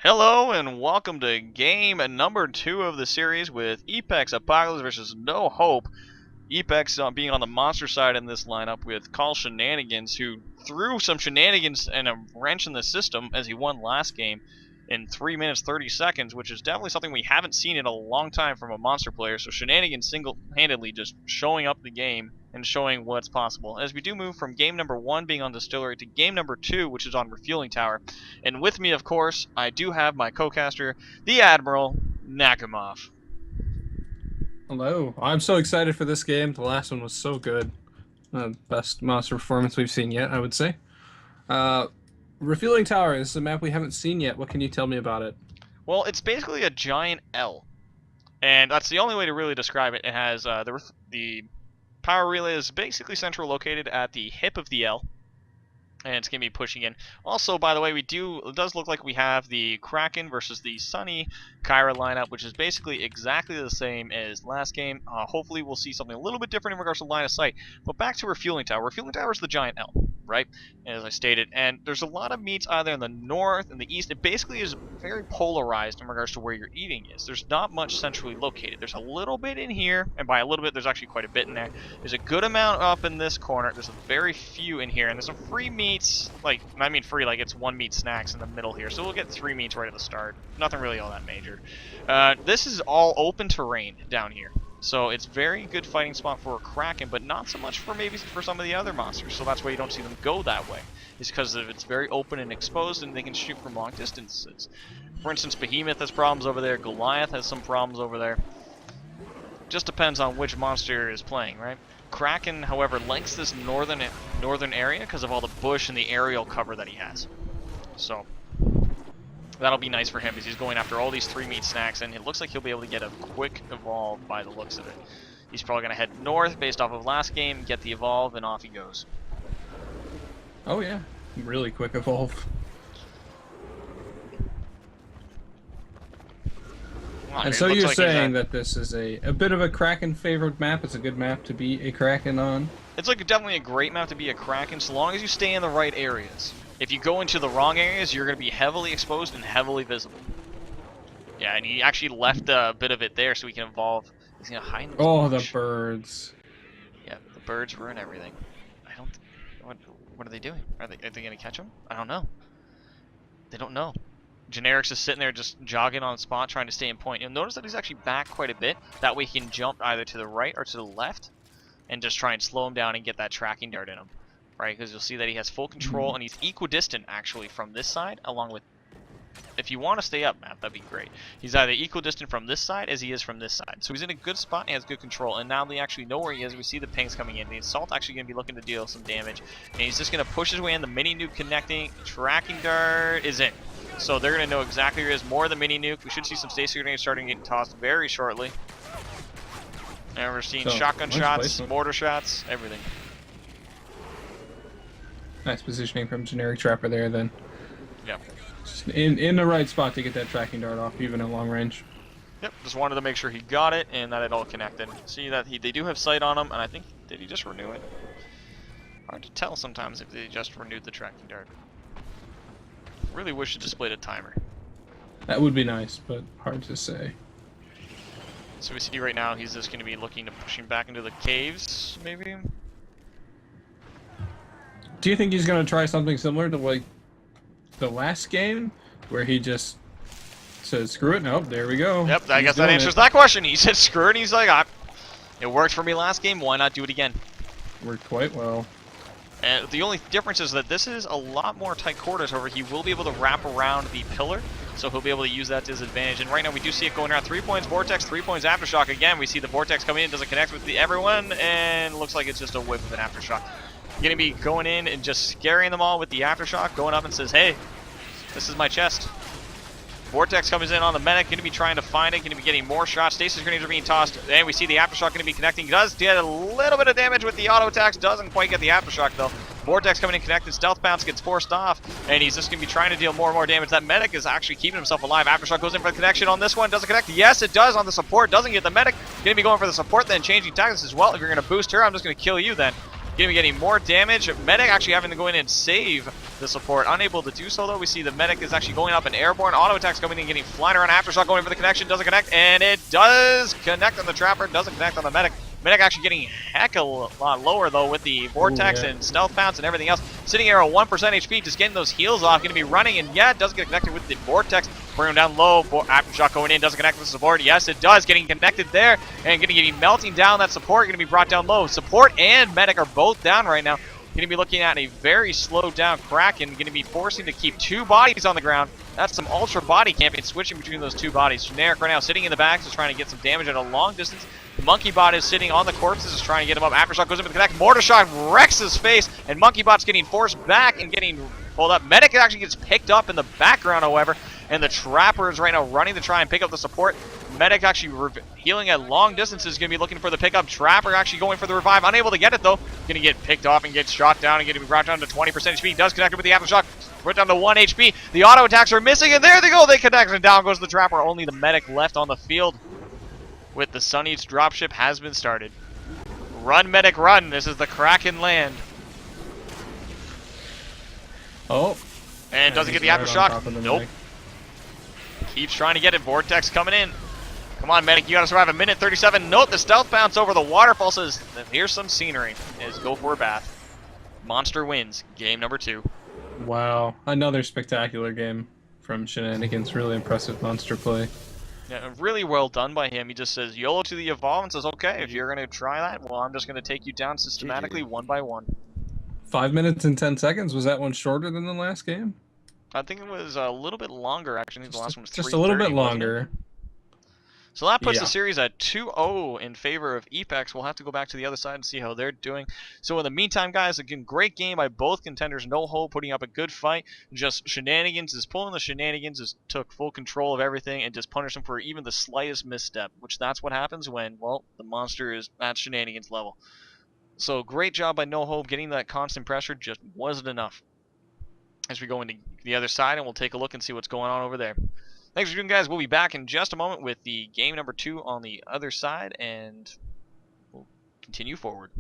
Hello and welcome to game number 2 of the series with Epex Apocalypse versus No Hope. Epex being on the monster side in this lineup with Call Shenanigans, who threw some shenanigans and a wrench in the system as he won last game in 3 minutes 30 seconds, which is definitely something we haven't seen in a long time from a monster player. So Shenanigans single-handedly just showing up the game and showing what's possible. As we do move from game number 1 being on Distillery to game number 2, which is on Refueling Tower. And with me, of course, I do have my co-caster, the Admiral, Nakamov. Hello. I'm so excited for this game. The last one was so good. Best monster performance we've seen yet, I would say. Refueling Tower is a map we haven't seen yet. What can you tell me about it? Well, it's basically a giant L. And that's the only way to really describe it. It has the power relay is basically central located at the hip of the L. And it's going to be pushing in. Also, by the way, it does look like we have the Kraken versus the Sunny Kyra lineup, which is basically exactly the same as last game. Hopefully we'll see something a little bit different in regards to line of sight. But back to Refueling Tower. Refueling Tower is the giant L, right? As I stated. And there's a lot of meats either in the north and the east. It basically is very polarized in regards to where your eating is. There's not much centrally located. There's a little bit in here, and by a little bit, there's actually quite a bit in there. There's a good amount up in this corner. There's a very few in here, and there's some free meats. Like, I mean free, like it's 1 meat snacks in the middle here, so we'll get 3 meats right at the start. Nothing really all that major. This is all open terrain down here, so it's very good fighting spot for a Kraken, but not so much for maybe for some of the other monsters. So that's why you don't see them go that way. It's because it's very open and exposed, and they can shoot from long distances. For instance, Behemoth has problems over there. Goliath has some problems over there. Just depends on which monster is playing, right? Kraken, however, likes this northern area because of all the bush and the aerial cover that he has. So that'll be nice for him because he's going after all these 3 meat snacks, and it looks like he'll be able to get a quick evolve by the looks of it. He's probably going to head north based off of last game, get the evolve, and off he goes. Oh yeah, really quick evolve. And so you're saying that this is a bit of a Kraken favored map. It's a good map to be a Kraken on. It's like definitely a great map to be a Kraken, so long as you stay in the right areas. If you go into the wrong areas, you're going to be heavily exposed and heavily visible. Yeah, and he actually left a bit of it there so he can evolve. He's going to hide in this bush. The birds. Yeah, the birds ruin everything. I don't... What are they doing? Are they going to catch him? I don't know. They don't know. Generic's is sitting there just jogging on spot, trying to stay in point. You'll notice that he's actually back quite a bit. That way he can jump either to the right or to the left and just try and slow him down and get that tracking dart in him. Right? Because you'll see that he has full control, and he's equidistant, actually, from this side, along with... If you want to stay up, Matt, that'd be great. He's either equidistant from this side as he is from this side. So he's in a good spot and he has good control. And now they actually know where he is. We see the pings coming in. The Assault actually going to be looking to deal some damage. And he's just going to push his way in. The mini nuke connecting. Tracking dart is in. So they're going to know exactly where he is. More of the mini nuke. We should see some stasis grenades starting getting tossed very shortly. And we're seeing shotgun shots, mortar shots, everything. Nice positioning from Generic Trapper there then. Yep. Just in the right spot to get that tracking dart off, even at long range. Yep, just wanted to make sure he got it and that it all connected. See that they do have sight on him, and I think, did he just renew it? Hard to tell sometimes if they just renewed the tracking dart. Really wish it displayed a timer. That would be nice, but hard to say. So we see right now he's just going to be looking to push him back into the caves, maybe? Do you think he's going to try something similar to like the last game, where he just says, screw it, nope, there we go. Yep, I guess that answers that question. He said screw it, and he's like, it worked for me last game, why not do it again? Worked quite well. And the only difference is that this is a lot more tight quarters. However, he will be able to wrap around the pillar, so he'll be able to use that to his advantage. And right now we do see it going around. 3 points Vortex, 3 points Aftershock. Again, we see the Vortex coming in, doesn't connect with everyone, and looks like it's just a whiff of an Aftershock. Going to be going in and just scaring them all with the Aftershock, going up and says, hey, this is my chest. Vortex comes in on the medic, going to be trying to find it, going to be getting more shots. Stasis grenades are being tossed, and we see the Aftershock going to be connecting. Does get a little bit of damage with the auto attacks, doesn't quite get the Aftershock though. Vortex coming in connected, Stealth Bounce gets forced off, and he's just going to be trying to deal more and more damage. That medic is actually keeping himself alive. Aftershock goes in for the connection on this one, doesn't connect. Yes, it does on the support, doesn't get the medic. Going to be going for the support, then changing tactics as well. If you're going to boost her, I'm just going to kill you then. Gonna be getting more damage. Medic actually having to go in and save the support. Unable to do so though. We see the medic is actually going up in airborne. Auto attacks coming in, getting flying around. Aftershock going for the connection. Doesn't connect. And it does connect on the trapper. Doesn't connect on the medic. Medic actually getting heck a lot lower though with the vortex and stealth pounce and everything else. Sitting here at 1% HP, just getting those heals off. Going to be running, and yeah, it does get connected with the vortex. Bring him down low. Aftershock going in, doesn't connect with the support. Yes, it does. Getting connected there, and going to be melting down that support. Going to be brought down low. Support and medic are both down right now. Going to be looking at a very slowed down Kraken. Going to be forcing to keep 2 bodies on the ground. That's some ultra body camping, switching between those 2 bodies. Generic right now sitting in the back, just trying to get some damage at a long distance. Monkeybot is sitting on the corpses, just trying to get him up. Aftershock goes in with the connect. Mortar Shot wrecks his face, and Monkeybot's getting forced back and getting pulled up. Medic actually gets picked up in the background, however, and the Trapper is right now running to try and pick up the support. Medic actually healing at long distances, going to be looking for the pickup. Trapper actually going for the revive, unable to get it though. Going to get picked off and get shot down and going to be brought down to 20% HP. Does connect it with the Aftershock, put down to 1 HP. The auto attacks are missing, and there they go. They connect, and down goes the Trapper. Only the medic left on the field. With the Sun Eats dropship has been started. Run, medic, run. This is the Kraken land. Oh. And doesn't get the Aftershock. Nope. Keeps trying to get it. Vortex coming in. Come on, medic. You got to survive 1:37. Note the stealth bounce over the waterfall says, here's some scenery. Is go for a bath. Monster wins. Game number 2. Wow. Another spectacular game from Shenanigans. Really impressive monster play. Yeah, really well done by him. He just says YOLO to the evolve and says, okay, if you're going to try that, well, I'm just going to take you down systematically one by one. 5 minutes and 10 seconds. Was that one shorter than the last game? I think it was a little bit longer, actually. The last one was just a little bit longer. So that puts the series at 2-0 in favor of Epex. We'll have to go back to the other side and see how they're doing. So in the meantime, guys, again, great game by both contenders. No Hope putting up a good fight. Just Shenanigans is pulling the Shenanigans, is took full control of everything and just punished them for even the slightest misstep, which that's what happens when, well, the monster is at Shenanigans level. So great job by No Hope. Getting that constant pressure just wasn't enough. As we go into the other side, and we'll take a look and see what's going on over there. Thanks for doing, guys. We'll be back in just a moment with the game number 2 on the other side, and we'll continue forward.